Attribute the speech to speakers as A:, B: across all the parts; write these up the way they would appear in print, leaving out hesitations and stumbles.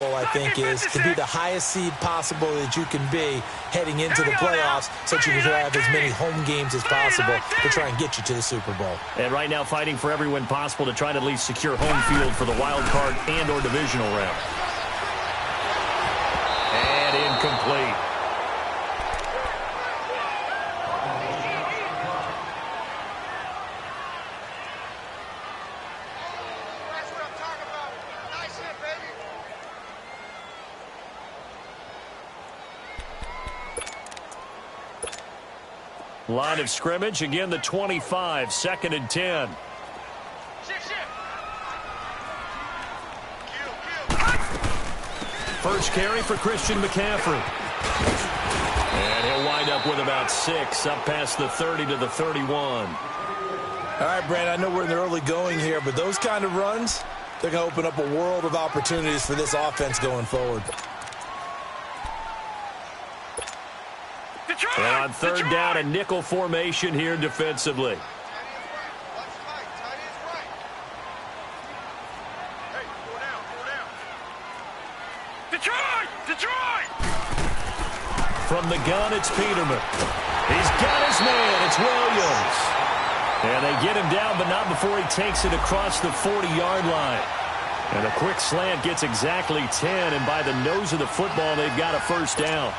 A: I think is to be the highest seed possible that you can be heading into the playoffs so that you can have as many home games as possible to try and get you to the Super Bowl.
B: And right now fighting for every win possible to try to at least secure home field for the wild card and or divisional round. And incomplete. Line of scrimmage, again the 25, 2nd and 10. First carry for Christian McCaffrey. And he'll wind up with about 6, up past the 30 to the 31.
A: All right, Brandon, I know we're in the early going here, but those kind of runs, they're going to open up a world of opportunities for this offense going forward.
B: And on 3rd down, a nickel formation here defensively. Detroit! From the gun, it's Peterman. He's got his man. It's Williams. And they get him down, but not before he takes it across the 40-yard line. And a quick slant gets exactly 10, and by the nose of the football, they've got a first down.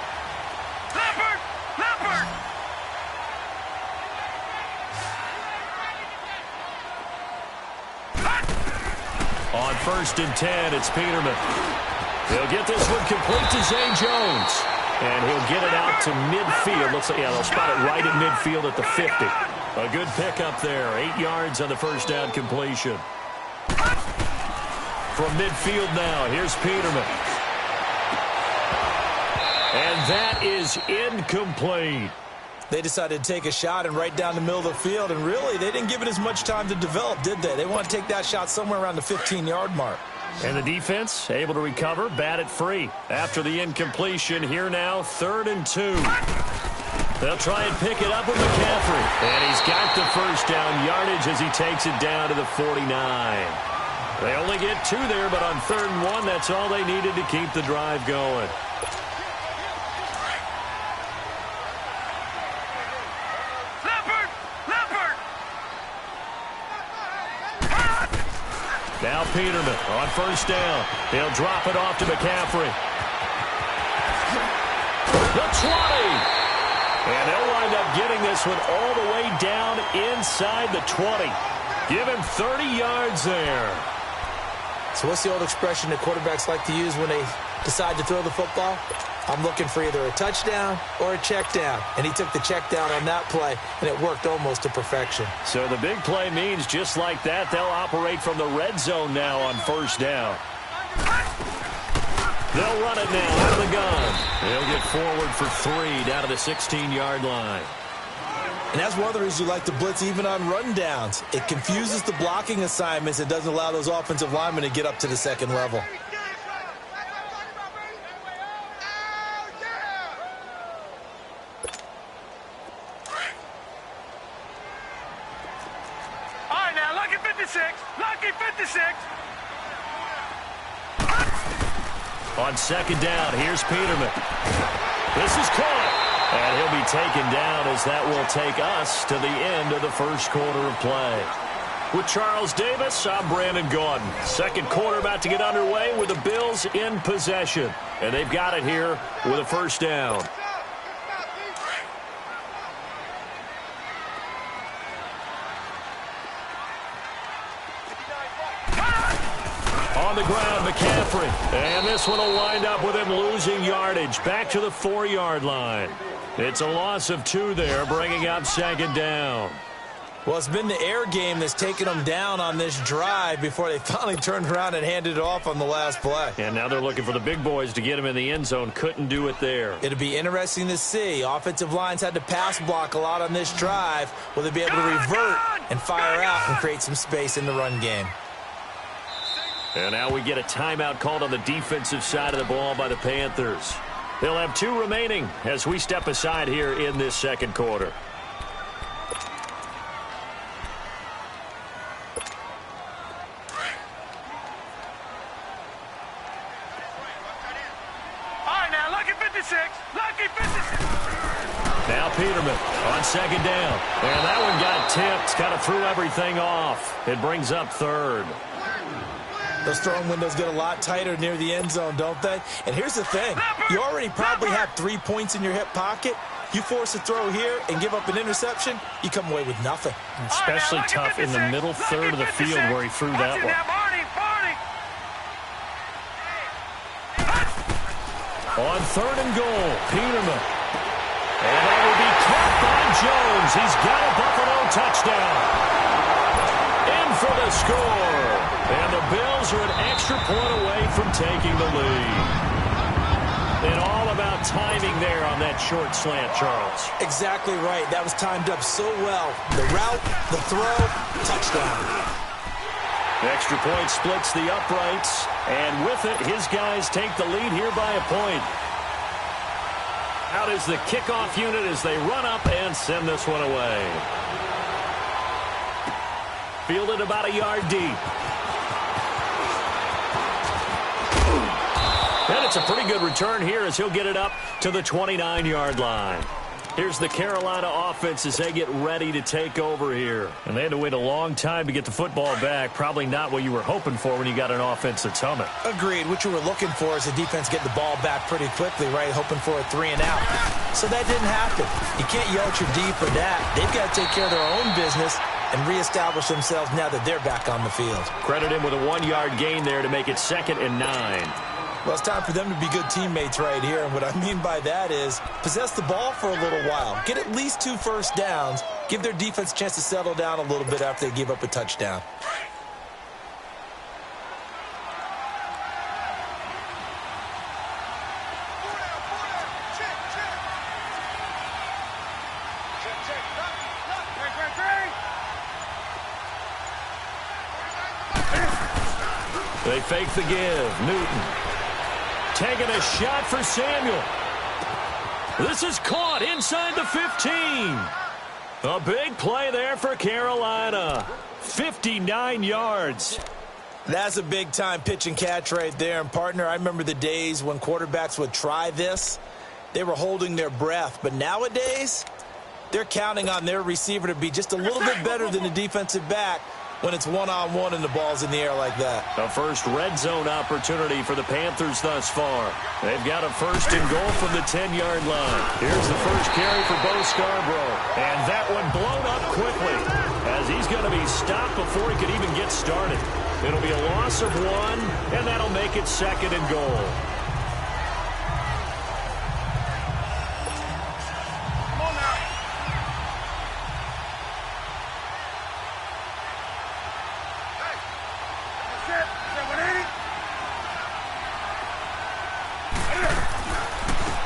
B: On 1st and 10, it's Peterman. He'll get this one complete to Zay Jones. And he'll get it out to midfield. Looks like, yeah, they'll spot it right at midfield at the 50. A good pickup there. 8 yards on the first down completion. From midfield now, here's Peterman. And that is incomplete.
A: They decided to take a shot and right down the middle of the field, and really, they didn't give it as much time to develop, did they? They want to take that shot somewhere around the 15-yard mark.
B: And the defense able to recover, bat it free. After the incompletion, here now, 3rd and 2. They'll try and pick it up with McCaffrey. And he's got the first down yardage as he takes it down to the 49. They only get 2 there, but on 3rd and 1, that's all they needed to keep the drive going. Now Peterman on 1st down. He'll drop it off to McCaffrey. The 20. And they'll wind up getting this one all the way down inside the 20. Give him 30 yards there.
A: So what's the old expression that quarterbacks like to use when they decide to throw the football? I'm looking for either a touchdown or a check down. And he took the check down on that play, and it worked almost to perfection.
B: So the big play means just like that, they'll operate from the red zone now on 1st down. They'll run it now out of the gun. They'll get forward for 3 down to the 16-yard line.
A: And that's one of the reasons you like to blitz even on rundowns. It confuses the blocking assignments. It doesn't allow those offensive linemen to get up to the second level.
B: On 2nd down, here's Peterman. This is caught. And he'll be taken down as that will take us to the end of the first quarter of play. With Charles Davis, I'm Brandon Gaudin. Second quarter about to get underway with the Bills in possession. And they've got it here with a first down. On the ground, McCaffrey. And this one will wind up with him losing yardage. Back to the 4-yard line. It's a loss of 2 there, bringing up 2nd down.
A: Well, it's been the air game that's taken them down on this drive before they finally turned around and handed it off on the last play.
B: And now they're looking for the big boys to get him in the end zone. Couldn't do it there.
A: It'll be interesting to see. Offensive lines had to pass block a lot on this drive. Will they be able to revert and fire out and create some space in the run game?
B: And now we get a timeout called on the defensive side of the ball by the Panthers. They'll have 2 remaining as we step aside here in this second quarter.
C: Lucky 56. Lucky 56.
B: Now Peterman on second down. And that one got tipped. Kind of threw everything off. It brings up third.
A: Those throwing windows get a lot tighter near the end zone, don't they? And here's the thing. You already probably have 3 points in your hip pocket. You force a throw here and give up an interception, you come away with nothing.
B: Especially tough in the middle third of the field where he threw that one. On third and goal, Peterman. And that will be caught by Jones. He's got a Buffalo touchdown. In for the score. And the Bills are an extra point away from taking the lead. And all about timing there on that short slant, Charles.
A: Exactly right. That was timed up so well. The route, the throw, touchdown.
B: The extra point splits the uprights. And with it, his guys take the lead here by a point. Out is the kickoff unit as they run up and send this one away. Fielded about a yard deep. And it's a pretty good return here as he'll get it up to the 29-yard line. Here's the Carolina offense as they get ready to take over here. And they had to wait a long time to get the football back. Probably not what you were hoping for when you got an offense that's humming.
A: Agreed. What you were looking for is the defense getting the ball back pretty quickly, right? Hoping for a 3 and out. So that didn't happen. You can't yell at your D for that. They've got to take care of their own business and reestablish themselves now that they're back on the field.
B: Credit him with a 1-yard gain there to make it 2nd and 9.
A: Well, it's time for them to be good teammates right here. And what I mean by that is possess the ball for a little while. Get at least 2 first downs. Give their defense a chance to settle down a little bit after they give up a touchdown.
B: They fake the give. Newton taking a shot for Samuel. This is caught inside the 15. A big play there for Carolina. 59 yards.
A: That's a big-time pitch and catch right there. And, partner, I remember the days when quarterbacks would try this. They were holding their breath. But nowadays, they're counting on their receiver to be just a little bit better than the defensive back when it's one-on-one and the ball's in the air like that.
B: The first red zone opportunity for the Panthers thus far. They've got a 1st and goal from the 10-yard line. Here's the first carry for Bo Scarborough. And that one blown up quickly as he's going to be stopped before he could even get started. It'll be a loss of 1, and that'll make it 2nd and goal.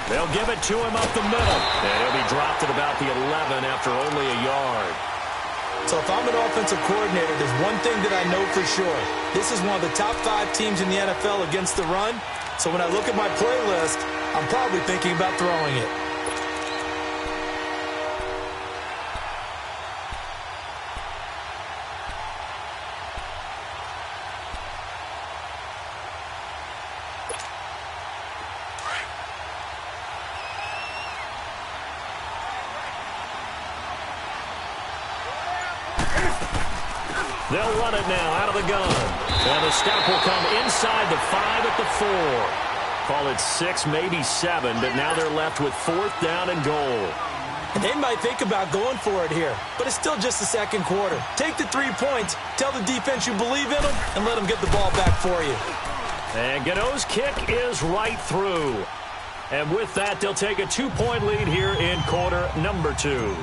B: They'll give it to him up the middle. And he'll be dropped at about the 11 after only a yard.
A: So if I'm an offensive coordinator, there's one thing that I know for sure. This is one of the top 5 teams in the NFL against the run. So when I look at my playlist, I'm probably thinking about throwing it.
B: They'll run it now out of the gun. And the stop will come inside the 5 at the 4. Call it 6, maybe 7, but now they're left with 4th down and goal.
A: And they might think about going for it here, but it's still just the 2nd quarter. Take the 3 points, tell the defense you believe in them, and let them get the ball back for you.
B: And Gano's kick is right through. And with that, they'll take a 2-point lead here in quarter number 2.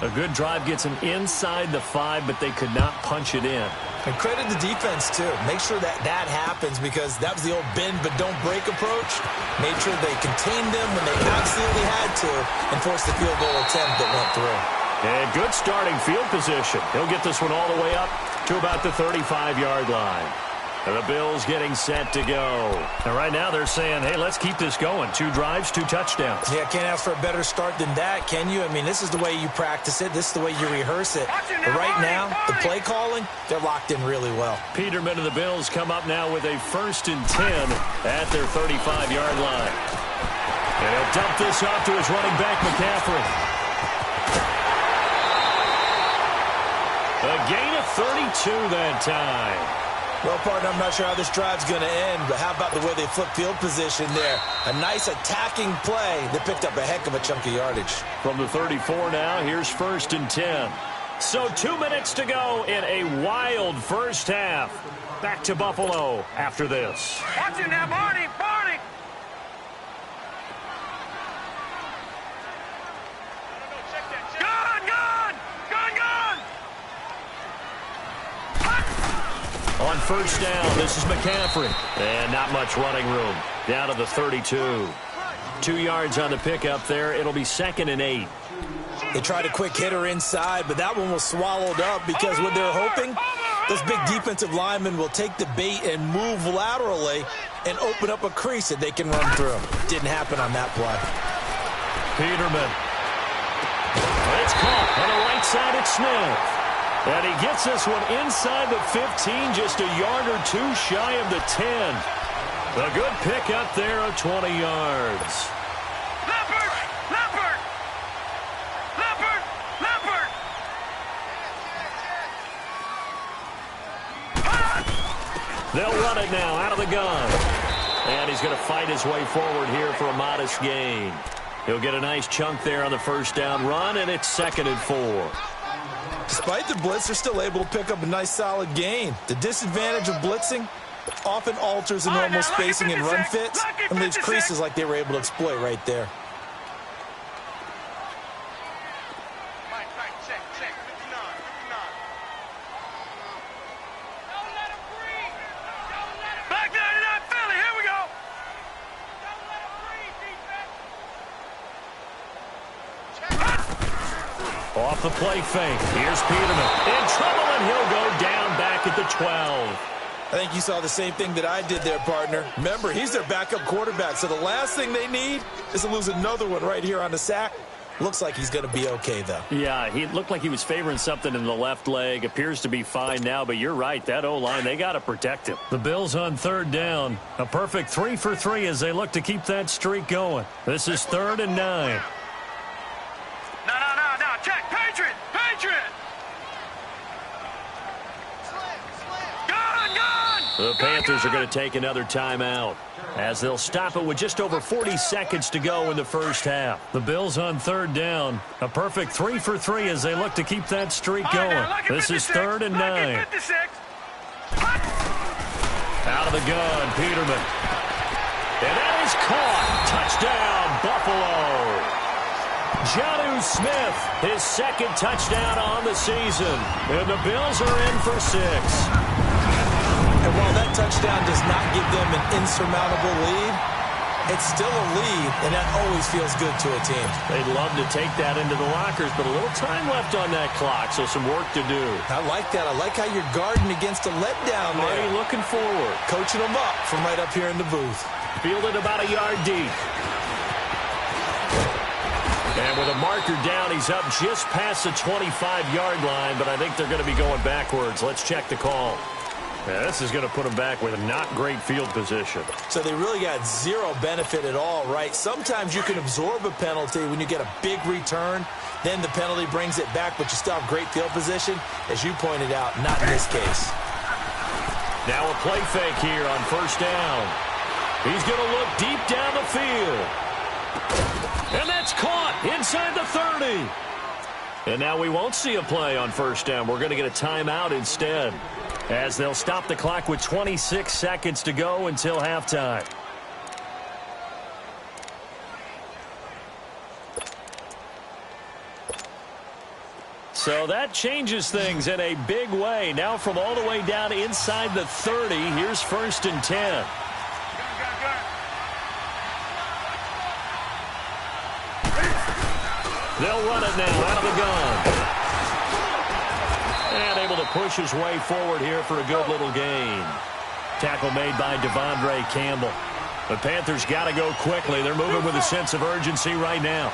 B: A good drive gets them inside the 5, but they could not punch it in.
A: And credit the defense, too. Make sure that happens because that was the old bend but don't break approach. Made sure they contained them when they absolutely had to and forced the field goal attempt that went through.
B: And good starting field position. He'll get this one all the way up to about the 35-yard line. And the Bills getting set to go. And right now they're saying, hey, let's keep this going. 2 drives, 2 touchdowns.
A: Yeah, can't ask for a better start than that, can you? I mean, this is the way you practice it. This is the way you rehearse it. But right now, the play calling, they're locked in really well.
B: Peterman and the Bills come up now with a 1st and 10 at their 35-yard line. And he'll dump this off to his running back, McCaffrey. A gain of 32 that time.
A: Well, partner, I'm not sure how this drive's going to end, but how about the way they flip field position there? A nice attacking play. They picked up a heck of a chunk of yardage.
B: From the 34 now, here's 1st and 10. So 2 minutes to go in a wild first half. Back to Buffalo after this.
C: Watch it now, Barney, Barney. Gone, gone, gone, gone.
B: On 1st down, this is McCaffrey. And not much running room. Down to the 32. 2 yards on the pickup there. It'll be 2nd and 8.
A: They tried a quick hitter inside, but that one was swallowed up because what they're hoping, those big defensive linemen will take the bait and move laterally and open up a crease that they can run through. Didn't happen on that play.
B: Peterman. It's caught on the right side at Smith. And he gets this one inside the 15, just a yard or 2 shy of the 10. A good pickup there of 20 yards.
C: Leopard, Leopard, Leopard, Leopard.
B: They'll run it now out of the gun. And he's going to fight his way forward here for a modest gain. He'll get a nice chunk there on the 1st down run, and it's 2nd and 4.
A: Despite the blitz, they're still able to pick up a nice solid gain. The disadvantage of blitzing often alters the normal spacing and run fits and leaves creases like they were able to exploit right there.
C: Back 99, Philly, here we go.
B: Off the play fake. Here's Peterman. In trouble, and he'll go down back at the 12.
A: I think you saw the same thing that I did there, partner. Remember, he's their backup quarterback, so the last thing they need is to lose another one right here on the sack. Looks like he's going to be okay, though.
B: Yeah, he looked like he was favoring something in the left leg. Appears to be fine now, but you're right. That O-line, they got to protect him. The Bills on 3rd down. A perfect 3 for 3 as they look to keep that streak going. This is 3rd and 9.
C: No, check, Patriot, Patriot. Gone.
B: The Panthers are going to take another timeout as they'll stop it with just over 40 seconds to go in the first half. The Bills on 3rd down. A perfect 3 for 3 as they look to keep that streak going. This is 3rd and 9. Out of the gun, Peterman. And that is caught. Touchdown, Buffalo. Jonnu Smith, his 2nd touchdown on the season. And the Bills are in for 6.
A: And while that touchdown does not give them an insurmountable lead, it's still a lead, and that always feels good to a team.
B: They'd love to take that into the lockers, but a little time left on that clock, so some work to do.
A: I like that. I like how you're guarding against a letdown there.
B: Marty looking forward.
A: Coaching them up from right up here in the booth.
B: Fielded about a yard deep. And with a marker down, he's up just past the 25-yard line, but I think they're going to be going backwards. Let's check the call. Yeah, this is going to put them back with a not great field position.
A: So they really got zero benefit at all, right? Sometimes you can absorb a penalty when you get a big return. Then the penalty brings it back, but you still have great field position. As you pointed out, not in this case.
B: Now a play fake here on 1st down. He's going to look deep down the field. And that's caught inside the 30. And now we won't see a play on 1st down. We're going to get a timeout instead, as they'll stop the clock with 26 seconds to go until halftime. So that changes things in a big way. Now from all the way down inside the 30, here's 1st and 10. They'll run it now out of the gun. And able to push his way forward here for a good little gain. Tackle made by Devondre Campbell. The Panthers got to go quickly. They're moving with a sense of urgency right now.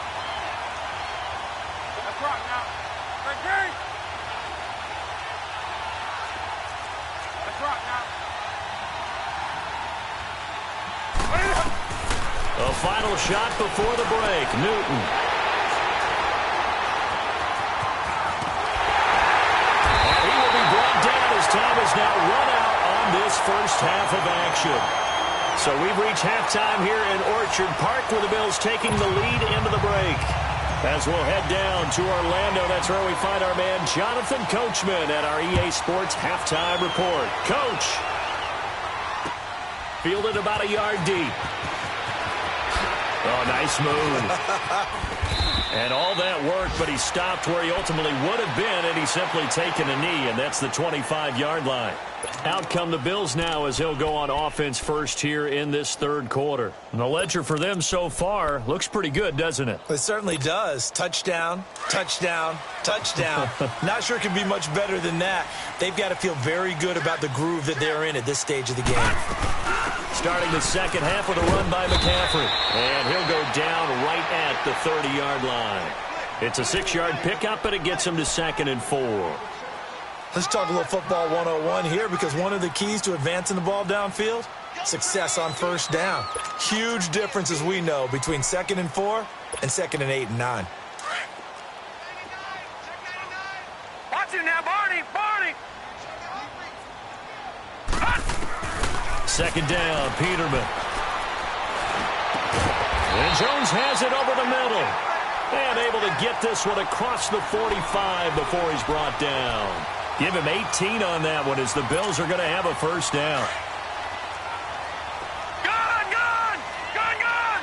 B: A final shot before the break. Newton. And he will be brought down as time is now run out on this first half of action. So we've reached halftime here in Orchard Park where the Bills taking the lead into the break. As we'll head down to Orlando, that's where we find our man Jonathan Coachman at our EA Sports Halftime Report. Coach. Fielded about a yard deep. Oh, nice move. And all that worked, but he stopped where he ultimately would have been, and he's simply taken a knee, and that's the 25-yard line. Out come the Bills now as he'll go on offense first here in this third quarter. And the ledger for them so far looks pretty good, doesn't it?
A: It certainly does. Touchdown, touchdown, touchdown. Not sure it can be much better than that. They've got to feel very good about the groove that they're in at this stage of the game.
B: Starting the second half with a run by McCaffrey. And he'll go down right at the 30-yard line. It's a 6-yard pickup, and it gets him to 2nd and 4.
A: Let's talk a little football 101 here, because one of the keys to advancing the ball downfield, success on first down. Huge difference, as we know, between 2nd and 4 and 2nd and 8 and 9.
C: Watch it now, Barney! Barney!
B: Second down, Peterman. And Jones has it over the middle. And able to get this one across the 45 before he's brought down. Give him 18 on that one as the Bills are going to have a first down.
C: Gone! Gone! Gone! Gone!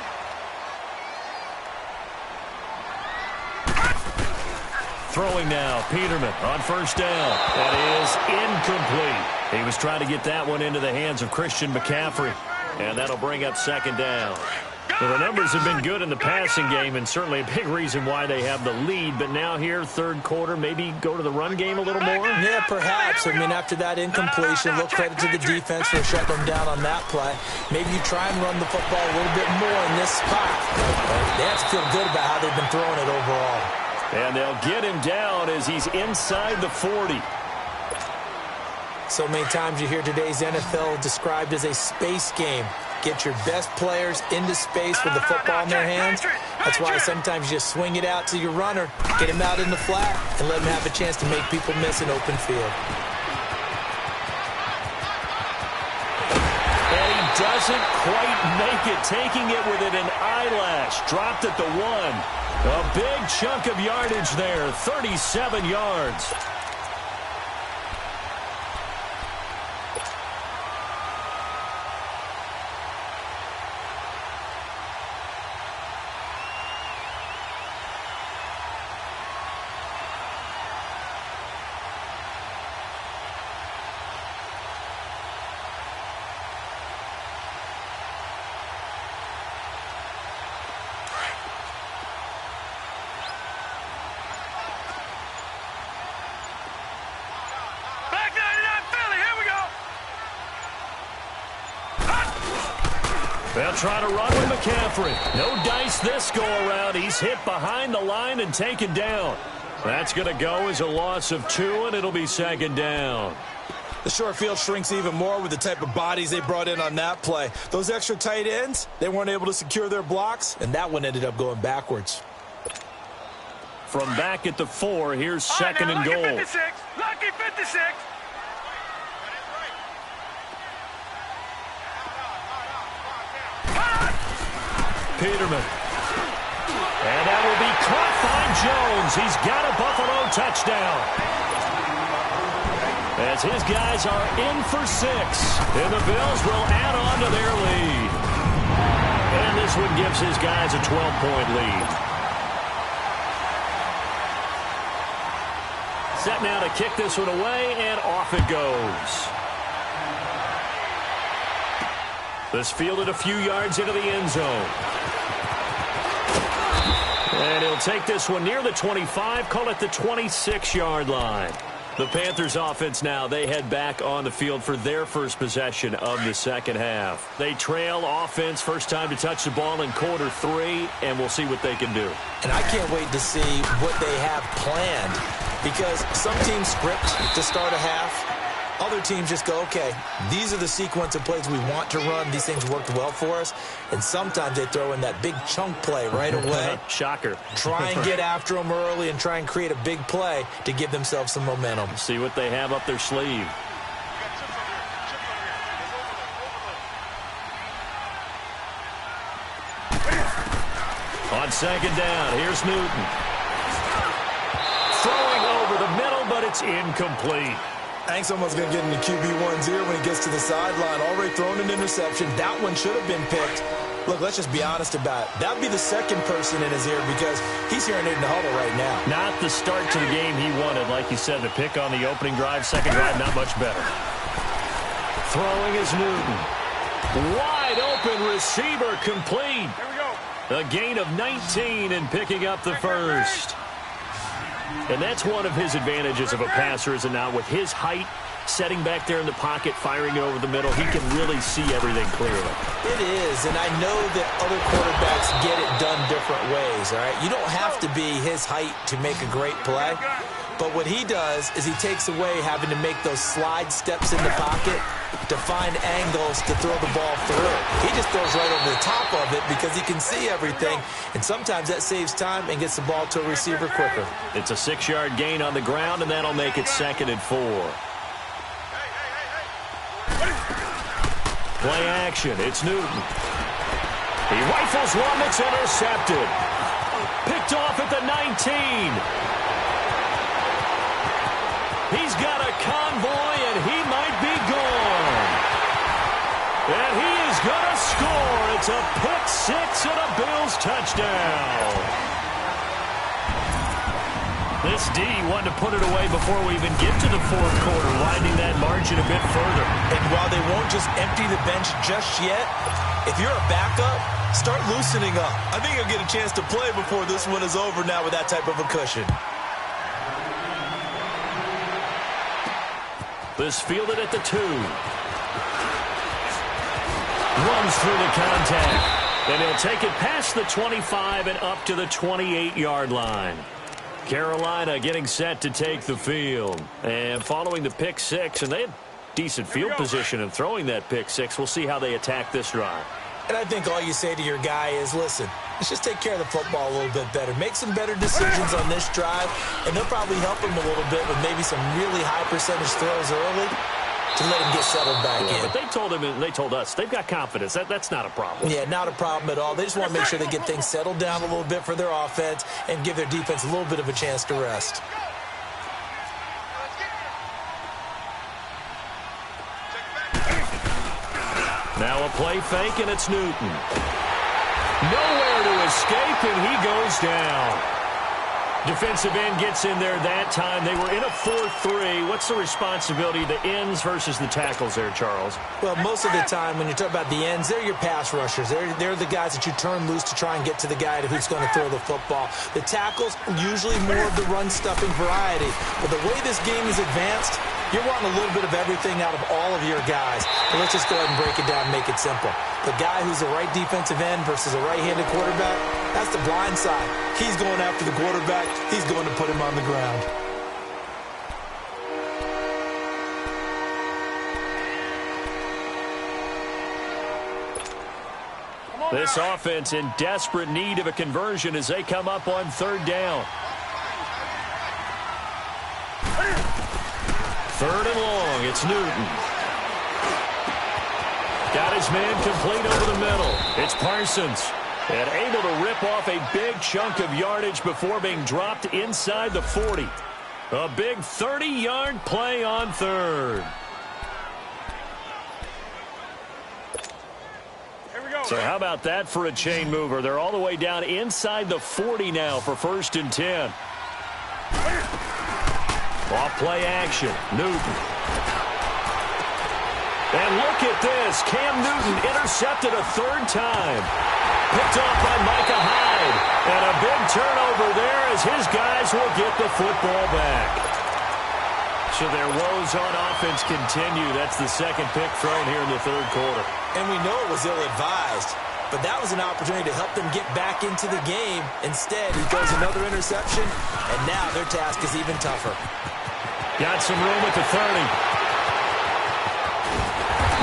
B: Throwing now, Peterman on first down. That is incomplete. He was trying to get that one into the hands of Christian McCaffrey. And that'll bring up second down. Well, the numbers have been good in the passing game, and certainly a big reason why they have the lead. But now here, third quarter, maybe go to the run game a little more?
A: Yeah, perhaps. I mean, after that incompletion, a little credit to the defense for shutting them down on that play. Maybe you try and run the football a little bit more in this spot. They have to feel good about how they've been throwing it overall.
B: And they'll get him down as he's inside the 40.
A: So many times you hear today's NFL described as a space game. Get your best players into space with the football in their hands. That's why sometimes you just swing it out to your runner, get him out in the flat, and let him have a chance to make people miss an open field.
B: And he doesn't quite make it, taking it within an eyelash. Dropped at the 1. A big chunk of yardage there, 37 yards. They'll try to run with McCaffrey. No dice this go-around. He's hit behind the line and taken down. That's going to go as a loss of 2, and it'll be second down.
A: The short field shrinks even more with the type of bodies they brought in on that play. Those extra tight ends, they weren't able to secure their blocks, and that one ended up going backwards.
B: From back at the 4, here's second and goal.
C: Lucky 56. Lucky 56.
B: Peterman. And that will be caught by Jones. He's got a Buffalo touchdown. As his guys are in for 6. And the Bills will add on to their lead. And this one gives his guys a 12-point lead. Set now to kick this one away, and off it goes. This fielded a few yards into the end zone. And he'll take this one near the 25, call it the 26-yard line. The Panthers offense now, they head back on the field for their first possession of the second half. They trail offense, first time to touch the ball in quarter 3, and we'll see what they can do.
A: And I can't wait to see what they have planned, because some teams script to start a half. Other teams just go, okay, these are the sequence of plays we want to run. These things worked well for us. And sometimes they throw in that big chunk play right away.
B: Shocker.
A: Try and get after them early and try and create a big play to give themselves some momentum.
B: See what they have up their sleeve. On second down, here's Newton. Throwing over the middle, but it's incomplete.
A: Hank's almost going to get into QB1's ear when he gets to the sideline. Already thrown an interception. That one should have been picked. Look, let's just be honest about it. That would be the second person in his ear because he's hearing it in the huddle right now.
B: Not the start to the game he wanted. Like you said, the pick on the opening drive, second drive, not much better. Throwing is Newton. Wide open receiver complete.
C: Here we go.
B: A gain of 19 and picking up the first. And that's one of his advantages of a passer, is it not? With his height, setting back there in the pocket, firing it over the middle, he can really see everything clearly.
A: It is, and I know that other quarterbacks get it done different ways, all right? You don't have to be his height to make a great play. But what he does is he takes away having to make those slide steps in the pocket to find angles to throw the ball through. He just throws right over the top of it because he can see everything, and sometimes that saves time and gets the ball to a receiver quicker.
B: It's a 6-yard gain on the ground, and that'll make it 2nd and 4. Play action. It's Newton. He rifles one that's intercepted. Picked off at the 19. He's got a convoy, and he might be gone. And he is going to score. It's a pick 6 and a Bills touchdown. This D wanted to put it away before we even get to the fourth quarter, widening that margin a bit further.
A: And while they won't just empty the bench just yet, if you're a backup, start loosening up. I think you'll get a chance to play before this one is over now with that type of a cushion.
B: This fielded at the 2. Runs through the contact. And he'll take it past the 25 and up to the 28-yard line. Carolina getting set to take the field. And following the pick 6, and they had decent field position in throwing that pick 6. We'll see how they attack this drive.
A: And I think all you say to your guy is, listen, let's just take care of the football a little bit better. Make some better decisions on this drive, and they'll probably help him a little bit with maybe some really high percentage throws early to let him get settled back in.
B: But they told him, and they told us, they've got confidence. That's not a problem.
A: Yeah, not a problem at all. They just want to make sure they get things settled down a little bit for their offense and give their defense a little bit of a chance to rest.
B: Now a play fake, and it's Newton. Nowhere to escape, and he goes down. Defensive end gets in there that time. They were in a 4-3. What's the responsibility of the ends versus the tackles there, Charles?
A: Well, most of the time when you talk about the ends, they're your pass rushers. They're the guys that you turn loose to try and get to the guy who's going to throw the football. The tackles, usually more of the run-stuffing variety. But the way this game is advanced, you're wanting a little bit of everything out of all of your guys. But let's just go ahead and break it down and make it simple. The guy who's a right defensive end versus a right-handed quarterback, that's the blind side. He's going after the quarterback. He's going to put him on the ground.
B: This offense in desperate need of a conversion as they come up on 3rd down. 3rd and long. It's Newton. Got his man complete over the middle. It's Parsons. And able to rip off a big chunk of yardage before being dropped inside the 40. A big 30-yard play on 3rd. So how about that for a chain mover? They're all the way down inside the 40 now for 1st and 10. Off play action. Newton. And look at this. Cam Newton intercepted a 3rd time. Picked off by Micah Hyde. And a big turnover there as his guys will get the football back. So their woes on offense continue. That's the second pick thrown here in the third quarter.
A: And we know it was ill-advised, but that was an opportunity to help them get back into the game. Instead, he throws another interception, and now their task is even tougher.
B: Got some room at the 30.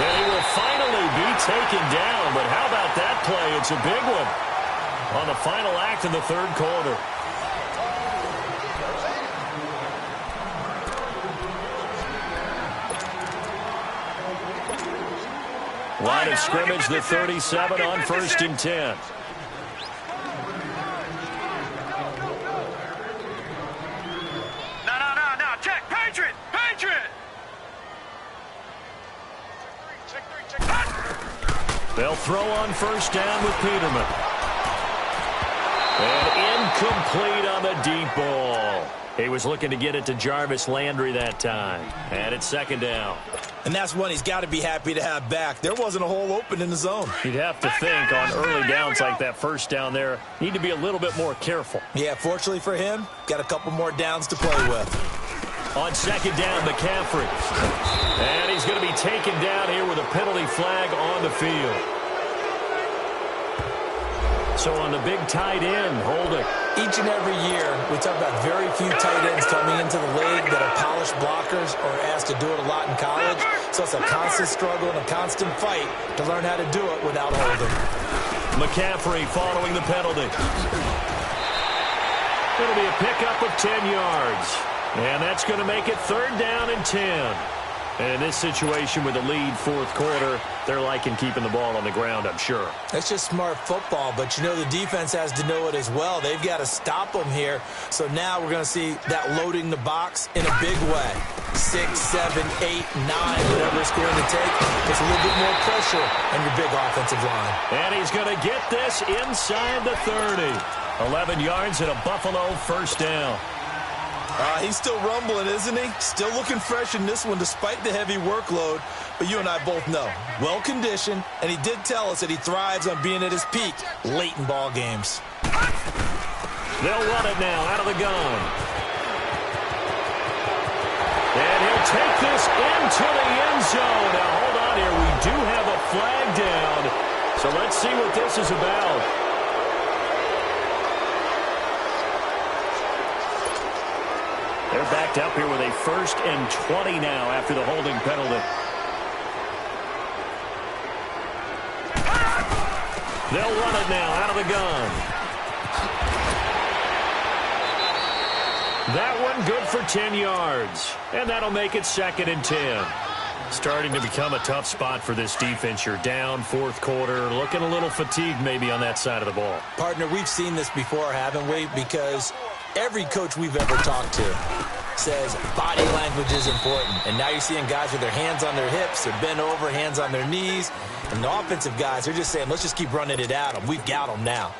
B: Then he will finally be taken down, but how about that play? It's a big one on the final act in the third quarter. Line of scrimmage, the 37 on 1st and 10.
C: No. Check. Patriot. Check.
B: They'll throw on 1st down with Peterman. And incomplete on the deep ball. He was looking to get it to Jarvis Landry that time. And it's 2nd down.
A: And that's one he's got to be happy to have back. There wasn't a hole open in the zone.
B: You'd have to think on early downs like that 1st down there, need to be a little bit more careful.
A: Yeah, fortunately for him, got a couple more downs to play with.
B: On 2nd down, McCaffrey. And he's going to be taken down here with a penalty flag on the field. So on the big tight end, holding.
A: Each and every year, we talk about very few tight ends coming into the league that are polished blockers or asked to do it a lot in college. So it's a constant struggle and a constant fight to learn how to do it without holding.
B: McCaffrey following the penalty. It'll be a pickup of 10 yards. And that's going to make it 3rd down and 10. And in this situation with the lead 4th quarter, they're liking keeping the ball on the ground, I'm sure.
A: It's just smart football, but you know the defense has to know it as well. They've got to stop them here. So now we're going to see that loading the box in a big way. 6, 7, 8, 9, whatever it's going to take. Puts a little bit more pressure on your big offensive line.
B: And he's going to get this inside the 30. 11 yards and a Buffalo 1st down.
A: He's still rumbling, isn't he? Still looking fresh in this one despite the heavy workload. But you and I both know, well-conditioned, and he did tell us that he thrives on being at his peak late in ball games.
B: They'll run it now out of the gun. And he'll take this into the end zone. Now, hold on here. We do have a flag down. So let's see what this is about. They're backed up here with a 1st and 20 now after the holding penalty. They'll run it now out of the gun. That one good for 10 yards. And that'll make it 2nd and 10. Starting to become a tough spot for this defense. You're down 4th quarter, looking a little fatigued maybe on that side of the ball.
A: Partner, we've seen this before, haven't we? Because every coach we've ever talked to says body language is important. And now you're seeing guys with their hands on their hips, they're bent over, hands on their knees. And the offensive guys, they're just saying, let's just keep running it at them. We've got them now.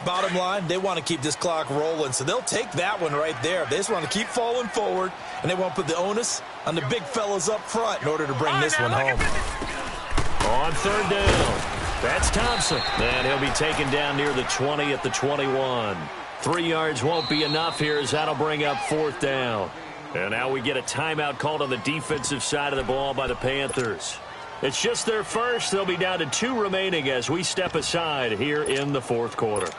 A: Bottom line, they want to keep this clock rolling, so they'll take that one right there. They just want to keep falling forward, and they want to put the onus on the big fellas up front in order to bring this one home.
B: On 3rd down, that's Thompson. And he'll be taken down near the 20 at the 21. 3 yards won't be enough here as that'll bring up 4th down. And now we get a timeout called on the defensive side of the ball by the Panthers. It's just their first. They'll be down to 2 remaining as we step aside here in the 4th quarter.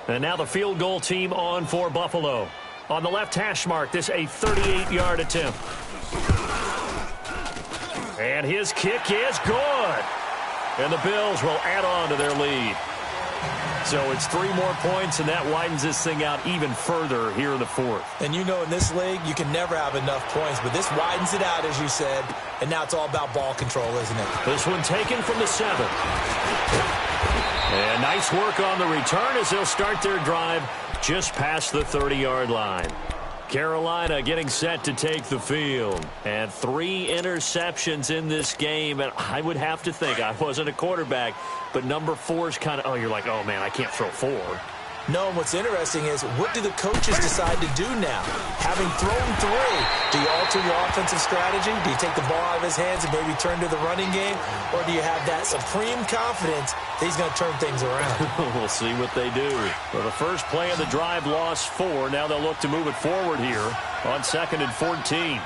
B: And now the field goal team on for Buffalo. On the left hash mark, this a 38-yard attempt. And his kick is good. And the Bills will add on to their lead. So it's 3 more points, and that widens this thing out even further here in the 4th.
A: And you know in this league, you can never have enough points, but this widens it out, as you said, and now it's all about ball control, isn't it?
B: This one taken from the 7. And nice work on the return as they'll start their drive just past the 30-yard line. Carolina getting set to take the field. And 3 interceptions in this game. And I would have to think, I wasn't a quarterback, but number 4 is kind of, you're like, oh, man, I can't throw 4.
A: No, and what's interesting is, what do the coaches decide to do now? Having thrown 3, do you alter your offensive strategy? Do you take the ball out of his hands and maybe turn to the running game? Or do you have that supreme confidence that he's going to turn things around?
B: We'll see what they do. Well, the first play of the drive lost 4. Now they'll look to move it forward here on 2nd and 14.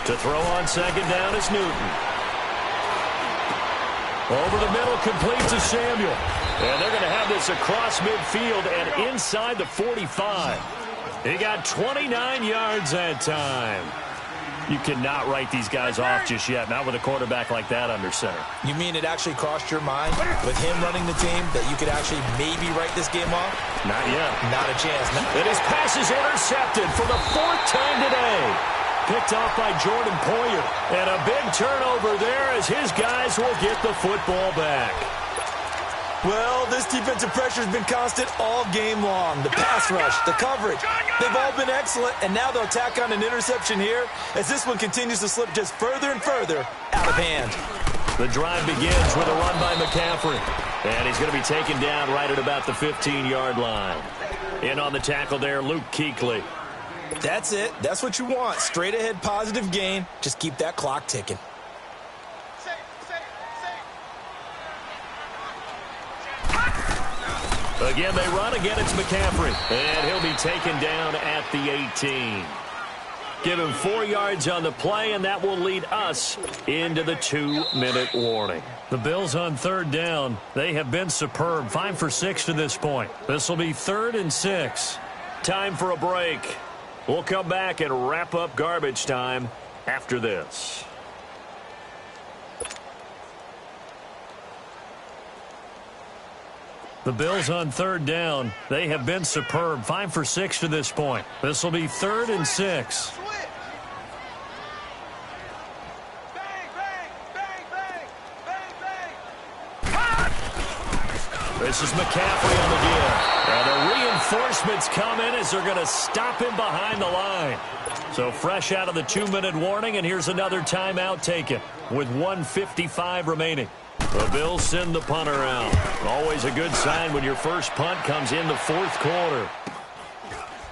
B: To throw on 2nd down is Newton. Over the middle, complete to Samuel. And they're going to have this across midfield and inside the 45. He got 29 yards that time. You cannot write these guys off just yet, not with a quarterback like that under center.
A: You mean it actually crossed your mind with him running the team that you could actually maybe write this game off?
B: Not yet.
A: Not a chance.
B: And his pass is intercepted for the 4th time today. Picked off by Jordan Poyer. And a big turnover there as his guys will get the football back.
A: Well, this defensive pressure has been constant all game long. The pass rush, the coverage, they've all been excellent, and now they'll tack on an interception here as this one continues to slip just further and further out of hand.
B: The drive begins with a run by McCaffrey, and he's going to be taken down right at about the 15-yard line. In on the tackle there, Luke Kuechly.
A: That's it. That's what you want. Straight ahead positive gain. Just keep that clock ticking.
B: Again, they run. Again, it's McCaffrey. And he'll be taken down at the 18. Give him 4 yards on the play, and that will lead us into the 2-minute warning. The Bills on 3rd down. They have been superb. 5 for 6 to this point. This will be 3rd and 6. Time for a break. We'll come back and wrap up garbage time after this. The Bills on 3rd down. They have been superb. 5 for 6 to this point. This will be 3rd and 6. This is McCaffrey on the give. And the reinforcements come in as they're going to stop him behind the line. So fresh out of the 2-minute warning, and here's another timeout taken with 1:55 remaining. The Bills send the punter out. Always a good sign when your first punt comes in the 4th quarter.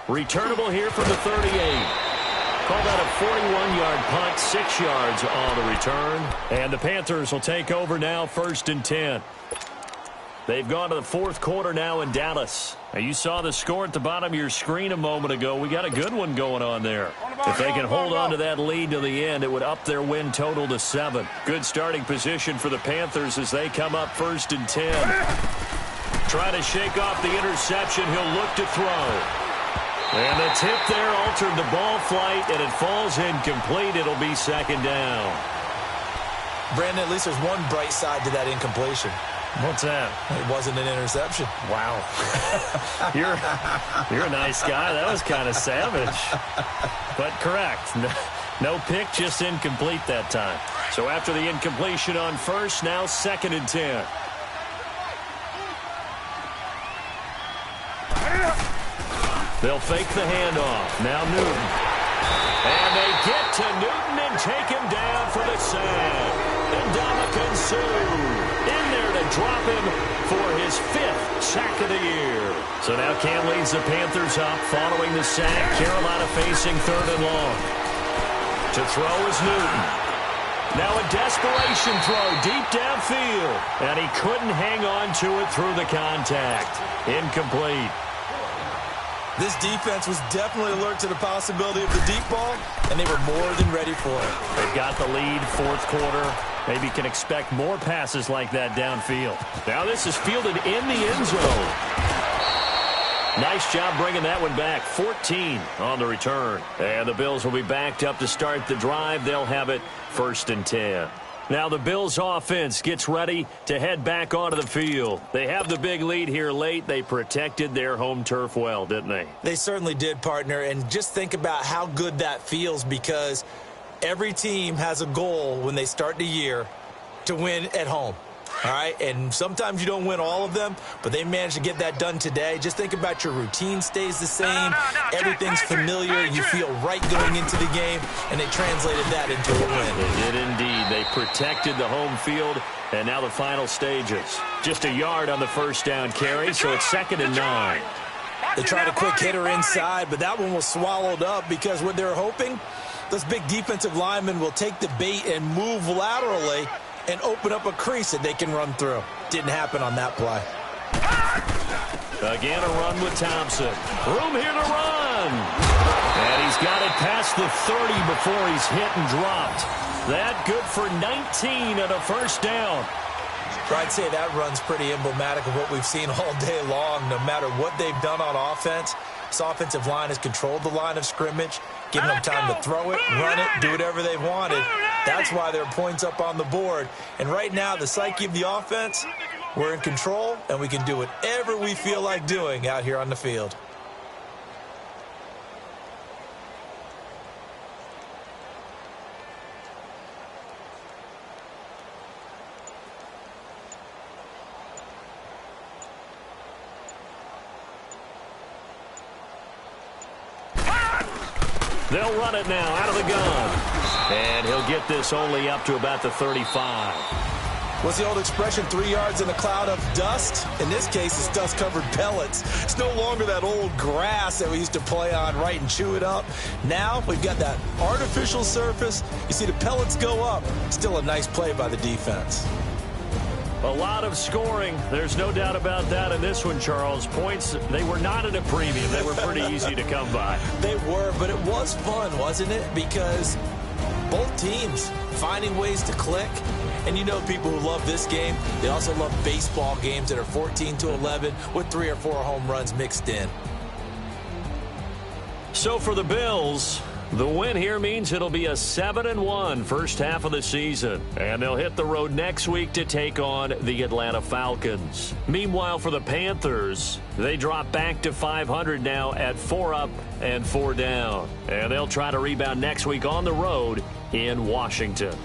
B: Returnable here from the 38. Call that a 41-yard punt, 6 yards on the return. And the Panthers will take over now, 1st and 10. They've gone to the 4th quarter now in Dallas. Now, you saw the score at the bottom of your screen a moment ago. We got a good one going on there. If they can hold on to that lead to the end, it would up their win total to 7. Good starting position for the Panthers as they come up 1st and 10. Trying to shake off the interception. He'll look to throw. And the tip there altered the ball flight, and it falls incomplete. It'll be 2nd down.
A: Brandon, at least there's one bright side to that incompletion.
B: What's that?
A: It wasn't an interception.
B: Wow. You're a nice guy. That was kind of savage. But correct. No pick, just incomplete that time. So after the incompletion on 1st, now 2nd and 10. They'll fake the handoff. Now Newton. And they get to Newton and take him down for the sack. And Ndamukong Suh in there to drop him for his 5th sack of the year. So now Cam leads the Panthers up following the sack. Carolina facing 3rd and long. To throw is Newton. Now a desperation throw deep downfield. And he couldn't hang on to it through the contact. Incomplete.
A: This defense was definitely alert to the possibility of the deep ball, and they were more than ready for it.
B: They've got the lead, 4th quarter. Maybe can expect more passes like that downfield. Now this is fielded in the end zone. Nice job bringing that one back. 14 on the return. And the Bills will be backed up to start the drive. They'll have it 1st and 10. Now the Bills offense gets ready to head back onto the field. They have the big lead here late. They protected their home turf well, didn't they?
A: They certainly did, partner. And just think about how good that feels, because every team has a goal when they start the year to win at home. All right, and sometimes you don't win all of them, but they managed to get that done today. Just think about your routine stays the same. Everything's familiar. You feel right going into the game, and they translated that into a win.
B: They did indeed. They protected the home field, and now the final stages. Just a yard on the first down carry, so it's 2nd and 9.
A: They tried a quick hitter inside, but that one was swallowed up because what they're hoping, those big defensive linemen will take the bait and move laterally and open up a crease that they can run through. Didn't happen on that play.
B: Again, a run with Thompson. Room here to run. And he's got it past the 30 before he's hit and dropped. That good for 19 and a first down.
A: I'd say that run's pretty emblematic of what we've seen all day long. No matter what they've done on offense, this offensive line has controlled the line of scrimmage, given them time to throw it, run it, do whatever they've wanted. That's why there are points up on the board. And right now, the psyche of the offense, we're in control, and we can do whatever we feel like doing out here on the field.
B: They'll run it now out of the gun. And he'll get this only up to about the 35.
A: What's the old expression, 3 yards in a cloud of dust? In this case, it's dust-covered pellets. It's no longer that old grass that we used to play on, right, and chew it up. Now we've got that artificial surface. You see the pellets go up. Still a nice play by the defense.
B: A lot of scoring. There's no doubt about that in this one, Charles. Points, they were not at a premium. They were pretty easy to come by.
A: They were, but it was fun, wasn't it? Because both teams finding ways to click. And you know people who love this game, they also love baseball games that are 14-11 with 3 or 4 home runs mixed in.
B: So for the Bills, the win here means it'll be a 7-1 first half of the season. And they'll hit the road next week to take on the Atlanta Falcons. Meanwhile, for the Panthers, they drop back to 500 now at 4 up and 4 down. And they'll try to rebound next week on the road in Washington.